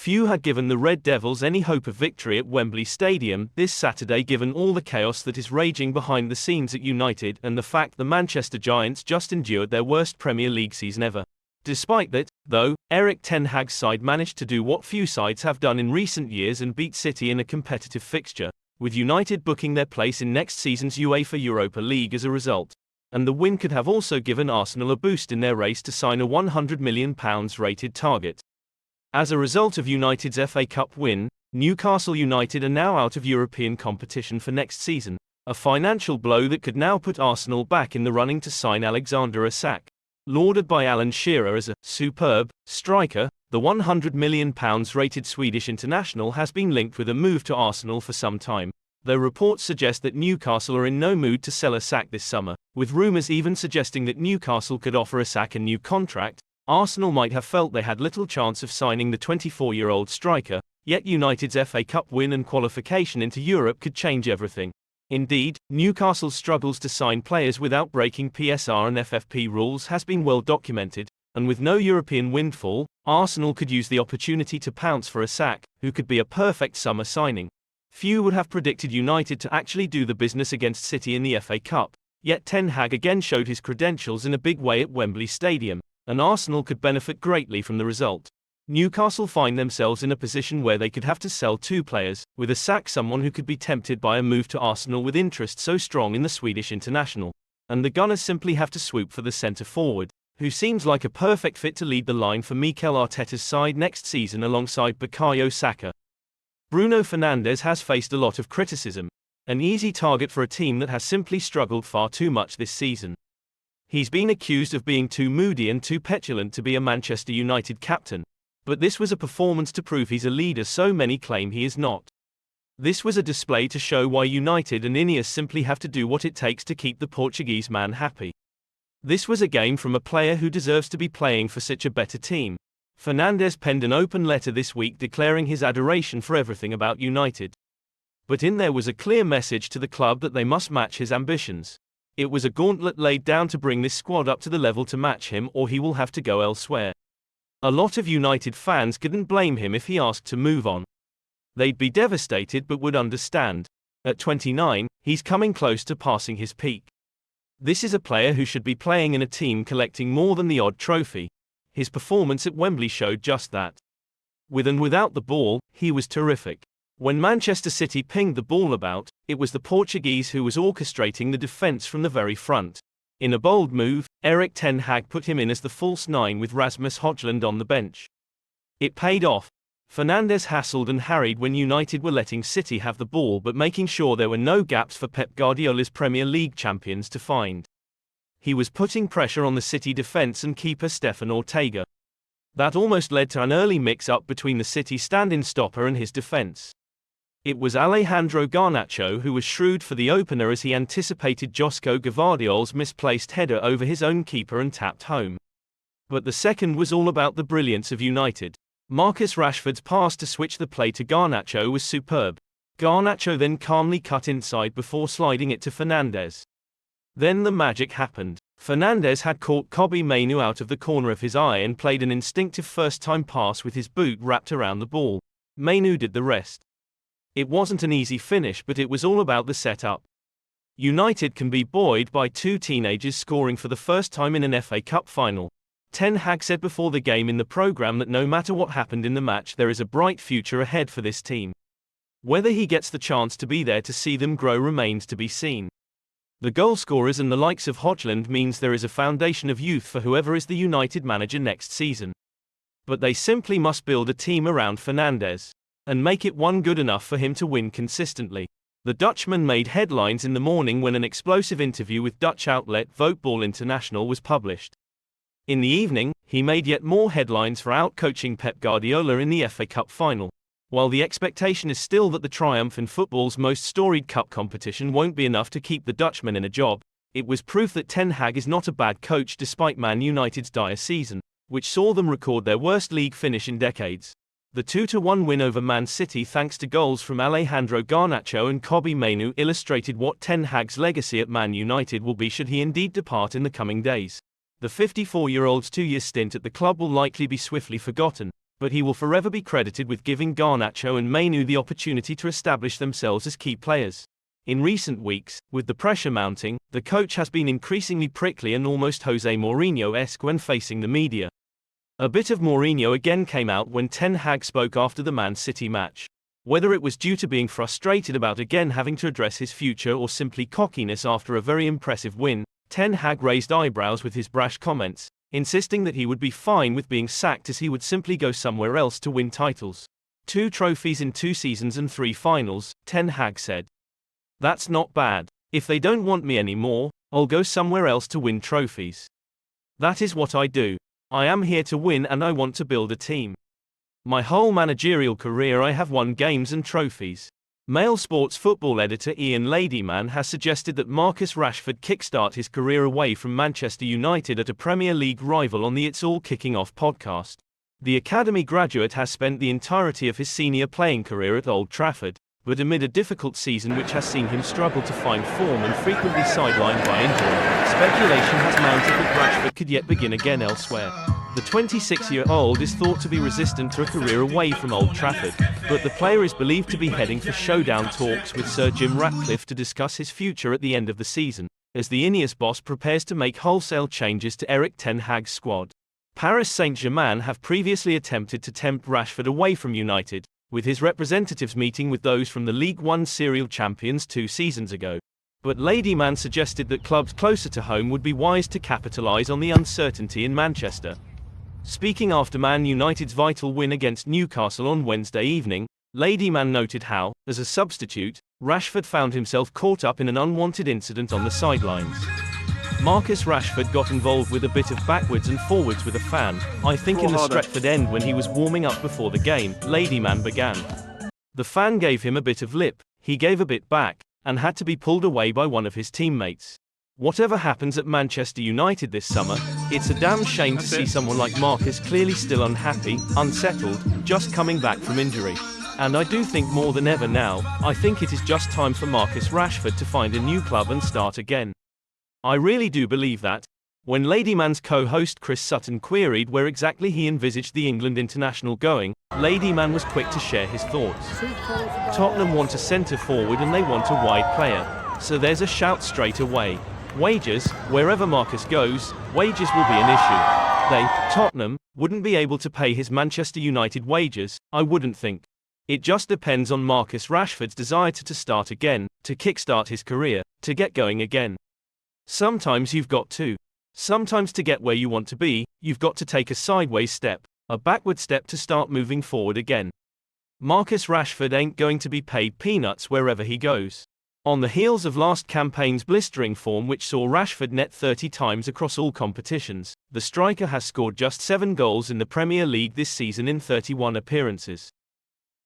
Few had given the Red Devils any hope of victory at Wembley Stadium this Saturday, given all the chaos that is raging behind the scenes at United and the fact the Manchester Giants just endured their worst Premier League season ever. Despite that, though, Erik ten Hag's side managed to do what few sides have done in recent years and beat City in a competitive fixture, with United booking their place in next season's UEFA Europa League as a result. And the win could have also given Arsenal a boost in their race to sign a £100 million rated target. As a result of United's FA Cup win, Newcastle United are now out of European competition for next season, a financial blow that could now put Arsenal back in the running to sign Alexander Isak. Lauded by Alan Shearer as a superb striker, the £100 million rated Swedish international has been linked with a move to Arsenal for some time, though reports suggest that Newcastle are in no mood to sell Isak this summer, with rumours even suggesting that Newcastle could offer Isak a new contract. Arsenal might have felt they had little chance of signing the 24-year-old striker, yet United's FA Cup win and qualification into Europe could change everything. Indeed, Newcastle's struggles to sign players without breaking PSR and FFP rules has been well documented, and with no European windfall, Arsenal could use the opportunity to pounce for Isak, who could be a perfect summer signing. Few would have predicted United to actually do the business against City in the FA Cup, yet Ten Hag again showed his credentials in a big way at Wembley Stadium, and Arsenal could benefit greatly from the result. Newcastle find themselves in a position where they could have to sell two players, with Isak someone who could be tempted by a move to Arsenal with interest so strong in the Swedish international. And the Gunners simply have to swoop for the centre-forward, who seems like a perfect fit to lead the line for Mikel Arteta's side next season alongside Bukayo Saka. Bruno Fernandes has faced a lot of criticism, an easy target for a team that has simply struggled far too much this season. He's been accused of being too moody and too petulant to be a Manchester United captain, but this was a performance to prove he's a leader so many claim he is not. This was a display to show why United and Ineos simply have to do what it takes to keep the Portuguese man happy. This was a game from a player who deserves to be playing for such a better team. Fernandes penned an open letter this week declaring his adoration for everything about United. But in there was a clear message to the club that they must match his ambitions. It was a gauntlet laid down to bring this squad up to the level to match him, or he will have to go elsewhere. A lot of United fans couldn't blame him if he asked to move on. They'd be devastated but would understand. At 29, he's coming close to passing his peak. This is a player who should be playing in a team collecting more than the odd trophy. His performance at Wembley showed just that. With and without the ball, he was terrific. When Manchester City pinged the ball about, it was the Portuguese who was orchestrating the defence from the very front. In a bold move, Erik ten Hag put him in as the false nine with Rasmus Højlund on the bench. It paid off. Fernandes hassled and harried when United were letting City have the ball but making sure there were no gaps for Pep Guardiola's Premier League champions to find. He was putting pressure on the City defence and keeper Stefan Ortega. That almost led to an early mix-up between the City stand-in stopper and his defence. It was Alejandro Garnacho who was shrewd for the opener as he anticipated Josko Gvardiol's misplaced header over his own keeper and tapped home. But the second was all about the brilliance of United. Marcus Rashford's pass to switch the play to Garnacho was superb. Garnacho then calmly cut inside before sliding it to Fernandes. Then the magic happened. Fernandes had caught Kobbie Mainoo out of the corner of his eye and played an instinctive first-time pass with his boot wrapped around the ball. Mainoo did the rest. It wasn't an easy finish, but it was all about the setup. United can be buoyed by two teenagers scoring for the first time in an FA Cup final. Ten Hag said before the game in the programme that no matter what happened in the match, there is a bright future ahead for this team. Whether he gets the chance to be there to see them grow remains to be seen. The goalscorers and the likes of Højlund means there is a foundation of youth for whoever is the United manager next season. But they simply must build a team around Fernandes and make it one good enough for him to win consistently. The Dutchman made headlines in the morning when an explosive interview with Dutch outlet Voetbal International was published. In the evening, he made yet more headlines for out-coaching Pep Guardiola in the FA Cup final. While the expectation is still that the triumph in football's most storied cup competition won't be enough to keep the Dutchman in a job, it was proof that Ten Hag is not a bad coach despite Man United's dire season, which saw them record their worst league finish in decades. The 2-1 win over Man City thanks to goals from Alejandro Garnacho and Kobbie Mainoo illustrated what Ten Hag's legacy at Man United will be should he indeed depart in the coming days. The 54-year-old's two-year stint at the club will likely be swiftly forgotten, but he will forever be credited with giving Garnacho and Mainu the opportunity to establish themselves as key players. In recent weeks, with the pressure mounting, the coach has been increasingly prickly and almost Jose Mourinho-esque when facing the media. A bit of Mourinho again came out when Ten Hag spoke after the Man City match. Whether it was due to being frustrated about again having to address his future or simply cockiness after a very impressive win, Ten Hag raised eyebrows with his brash comments, insisting that he would be fine with being sacked as he would simply go somewhere else to win titles. 2 trophies in 2 seasons and 3 finals, Ten Hag said. That's not bad. If they don't want me anymore, I'll go somewhere else to win trophies. That is what I do. I am here to win and I want to build a team. My whole managerial career I have won games and trophies. Mail Sports football editor Ian Ladyman has suggested that Marcus Rashford kickstart his career away from Manchester United at a Premier League rival on the It's All Kicking Off podcast. The academy graduate has spent the entirety of his senior playing career at Old Trafford, but amid a difficult season which has seen him struggle to find form and frequently sidelined by injury, speculation has mounted that Rashford could yet begin again elsewhere. The 26-year-old is thought to be resistant to a career away from Old Trafford, but the player is believed to be heading for showdown talks with Sir Jim Ratcliffe to discuss his future at the end of the season, as the Ineos boss prepares to make wholesale changes to Erik ten Hag's squad. Paris Saint-Germain have previously attempted to tempt Rashford away from United, with his representatives meeting with those from the League One serial champions 2 seasons ago. But Ladyman suggested that clubs closer to home would be wise to capitalise on the uncertainty in Manchester. Speaking after Man United's vital win against Newcastle on Wednesday evening, Ladyman noted how, as a substitute, Rashford found himself caught up in an unwanted incident on the sidelines. Marcus Rashford got involved with a bit of backwards and forwards with a fan, I think in the Stretford end when he was warming up before the game, Ladyman began. The fan gave him a bit of lip, he gave a bit back, and had to be pulled away by one of his teammates. Whatever happens at Manchester United this summer, it's a damn shame to see someone like Marcus clearly still unhappy, unsettled, just coming back from injury. And I do think more than ever now, I think it is just time for Marcus Rashford to find a new club and start again. I really do believe that. When Ladyman's co-host Chris Sutton queried where exactly he envisaged the England international going, Ladyman was quick to share his thoughts. Tottenham want a centre forward and they want a wide player. So there's a shout straight away. Wages, wherever Marcus goes, wages will be an issue. They, Tottenham, wouldn't be able to pay his Manchester United wages, I wouldn't think. It just depends on Marcus Rashford's desire to start again, to kickstart his career, to get going again. Sometimes you've got to. Sometimes to get where you want to be, you've got to take a sideways step, a backward step to start moving forward again. Marcus Rashford ain't going to be paid peanuts wherever he goes. On the heels of last campaign's blistering form which saw Rashford net 30 times across all competitions, the striker has scored just 7 goals in the Premier League this season in 31 appearances.